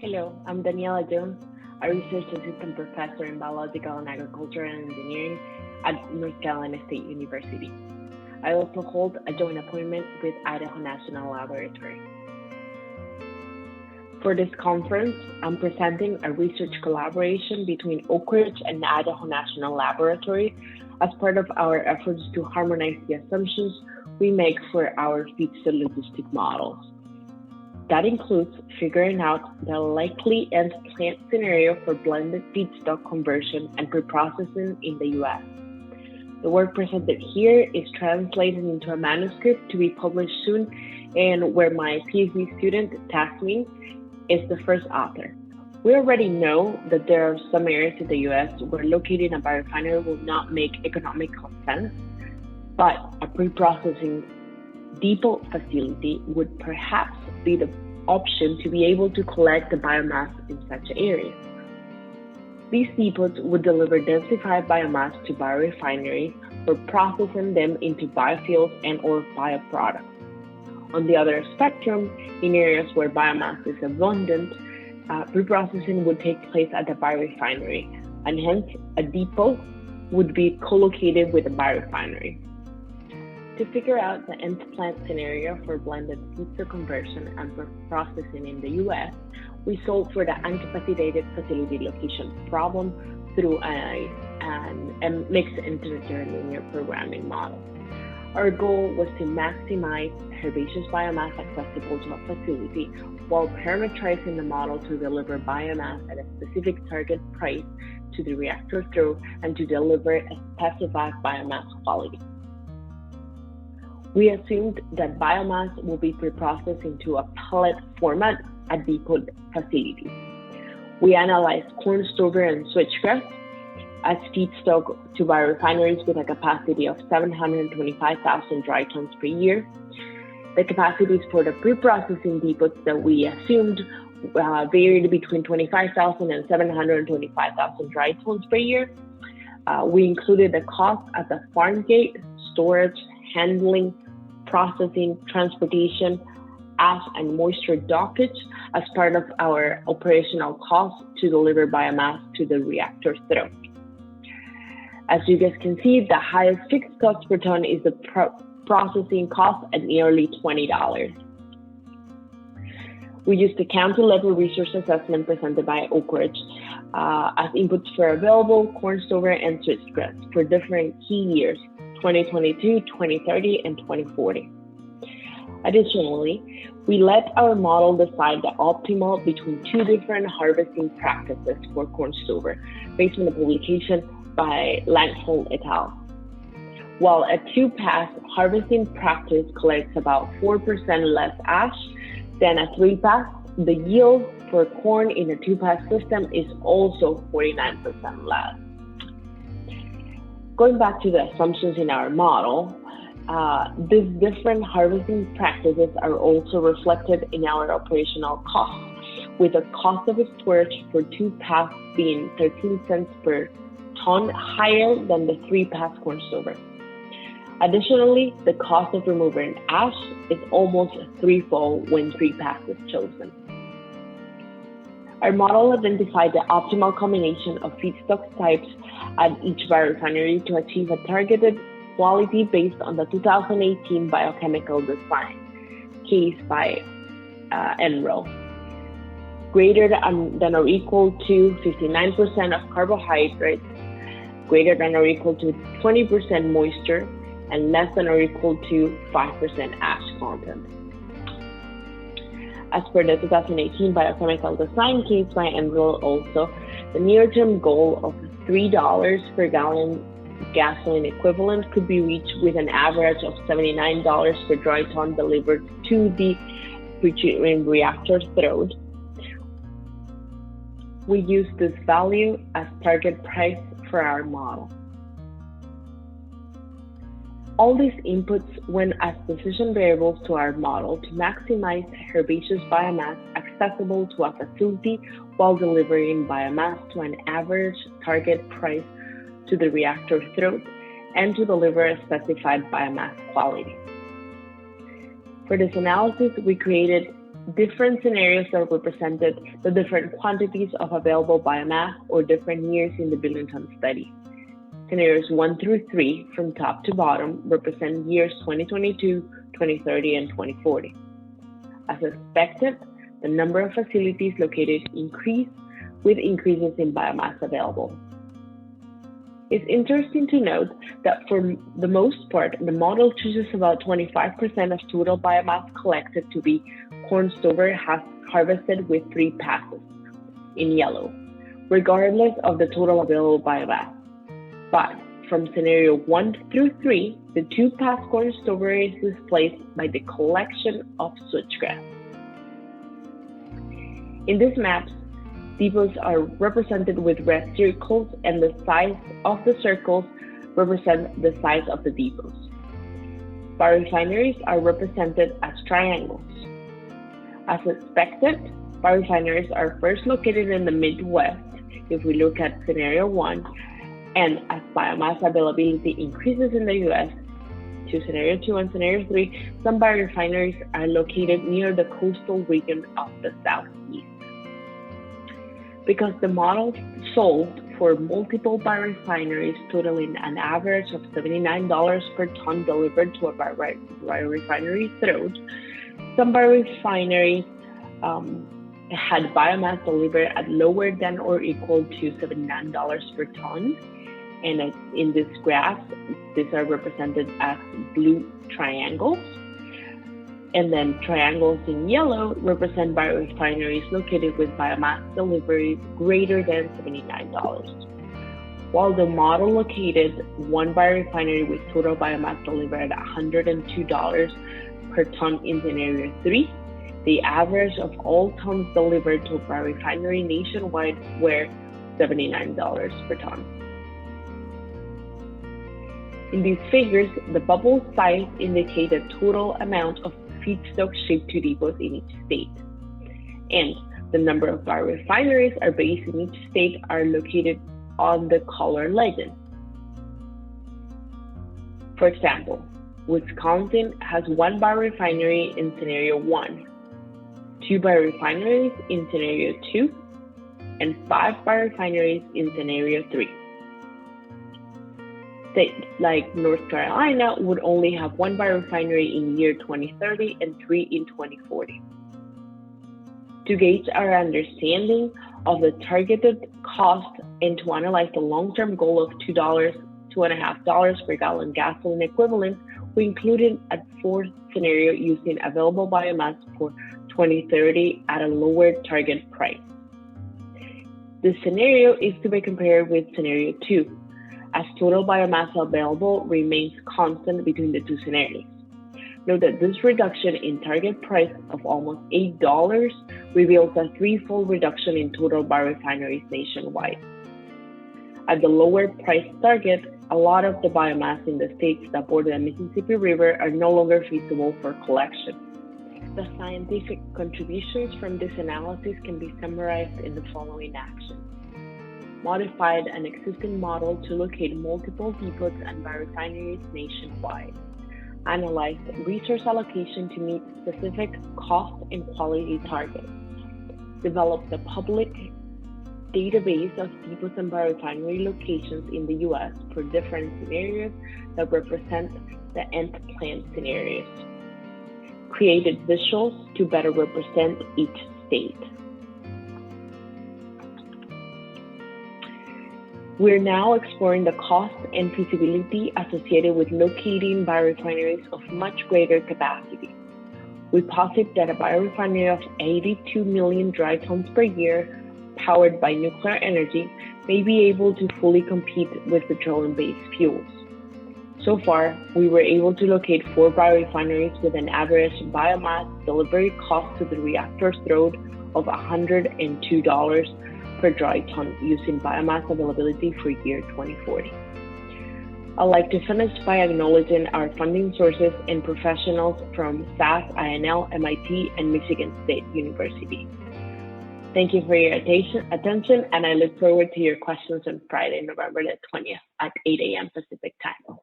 Hello, I'm Daniela Jones, a research assistant professor in biological and agricultural engineering at North Carolina State University. I also hold a joint appointment with Idaho National Laboratory. For this conference, I'm presenting a research collaboration between AiChE and Idaho National Laboratory as part of our efforts to harmonize the assumptions we make for our feedstock logistic models. That includes figuring out the likely end plant scenario for blended feedstock conversion and preprocessing in the US. The work presented here is translated into a manuscript to be published soon, and where my PhD student, Tasmin, is the first author. We already know that there are some areas in the US where locating a biorefinery will not make economical sense, but a preprocessing depot facility would perhaps be the option to be able to collect the biomass in such areas. These depots would deliver densified biomass to biorefineries for processing them into biofuels and/or bioproducts. On the other spectrum, in areas where biomass is abundant, preprocessing would take place at the biorefinery, and hence a depot would be co-located with a biorefinery. To figure out the end plant scenario for blended feedstock conversion and processing in the US, we solved for the incapacitated facility location problem through a mixed integer linear programming model. Our goal was to maximize herbaceous biomass accessible to a facility while parameterizing the model to deliver biomass at a specific target price to the reactor throat and to deliver a specified biomass quality. We assumed that biomass will be preprocessed into a pellet format at depot facilities. We analyzed corn stover and switchgrass as feedstock to biorefineries with a capacity of 725,000 dry tons per year. The capacities for the preprocessing depots that we assumed varied between 25,000 and 725,000 dry tons per year. We included the cost at the farm gate, storage, handling, processing, transportation, ash and moisture dockage as part of our operational costs to deliver biomass to the reactor throat. As you guys can see, the highest fixed cost per ton is the processing cost at nearly $20. We used the county-level resource assessment presented by AiChE as inputs for available corn stover and switchgrass for different key years, 2022, 2030, and 2040. Additionally, we let our model decide the optimal between two different harvesting practices for corn stover based on the publication by Langholm et al. While a two-pass harvesting practice collects about 4% less ash than a three-pass, the yield for corn in a two-pass system is also 49% less. Going back to the assumptions in our model, these different harvesting practices are also reflected in our operational costs, with the cost of storage for two-pass being 13 cents per ton higher than the three-pass corn stover. Additionally, the cost of removing ash is almost threefold when three-pass is chosen. Our model identified the optimal combination of feedstock types at each biorefinery to achieve a targeted quality based on the 2018 biochemical design case by NREL. Greater than or equal to 59% of carbohydrates, greater than or equal to 20% moisture, and less than or equal to 5% ash content. As per the 2018 biochemical design case by NREL also, the near-term goal of $3 per gallon gasoline equivalent could be reached with an average of $79 per dry ton delivered to the pretreatment reactor throat. We use this value as target price for our model. All these inputs went as decision variables to our model to maximize herbaceous biomass accessible to a facility while delivering biomass to an average target price to the reactor throat and to deliver a specified biomass quality. For this analysis, we created different scenarios that represented the different quantities of available biomass or different years in the billion-ton study. Scenarios 1 through 3, from top to bottom, represent years 2022, 2030, and 2040. As expected, the number of facilities located increased, with increases in biomass available. It's interesting to note that for the most part, the model chooses about 25% of total biomass collected to be corn stover harvested with 3 passes, in yellow, regardless of the total available biomass. But from scenario 1 through 3, the 2-pass corn stover is displaced by the collection of switchgrass. In these maps, depots are represented with red circles, and the size of the circles represent the size of the depots. Biorefineries are represented as triangles. As expected, biorefineries are first located in the Midwest if we look at scenario 1, and as biomass availability increases in the US to scenario 2 and scenario 3, some biorefineries are located near the coastal region of the Southeast. Because the model solved for multiple biorefineries totaling an average of $79 per ton delivered to a biorefinery throat, some biorefineries had biomass delivered at lower than or equal to $79 per ton. And in this graph, these are represented as blue triangles. And then triangles in yellow represent biorefineries located with biomass delivery greater than $79. While the model located one biorefinery with total biomass delivered at $102 per ton in scenario 3, the average of all tons delivered to a biorefinery nationwide were $79 per ton. In these figures, the bubble size indicate the total amount of feedstock shipped to depots in each state, and the number of biorefineries are based in each state are located on the color legend. For example, Wisconsin has 1 biorefinery in scenario 1, 2 biorefineries in scenario 2, and 5 biorefineries in scenario 3. States like North Carolina would only have 1 biorefinery in year 2030 and 3 in 2040. To gauge our understanding of the targeted cost and to analyze the long-term goal of $2.5 per gallon gasoline equivalent, we included a 4th scenario using available biomass for 2030 at a lower target price. This scenario is to be compared with scenario 2, as total biomass available remains constant between the 2 scenarios. Note that this reduction in target price of almost $8 reveals a 3-fold reduction in total biorefineries nationwide. At the lower price target, a lot of the biomass in the states that border the Mississippi River are no longer feasible for collection. The scientific contributions from this analysis can be summarized in the following actions. Modified an existing model to locate multiple depots and biorefineries nationwide. Analyzed resource allocation to meet specific cost and quality targets. Developed a public database of depots and biorefinery locations in the US for different scenarios that represent the nth plant scenarios. Created visuals to better represent each state. We're now exploring the cost and feasibility associated with locating biorefineries of much greater capacity. We posit that a biorefinery of 82 million dry tons per year, powered by nuclear energy, may be able to fully compete with petroleum-based fuels. So far, we were able to locate 4 biorefineries with an average biomass delivery cost to the reactor's throat of $102 per dry ton using biomass availability for year 2040. I'd like to finish by acknowledging our funding sources and professionals from SAS, INL, MIT, and Michigan State University. Thank you for your attention, and I look forward to your questions on Friday, November the 20th at 8 a.m. Pacific time.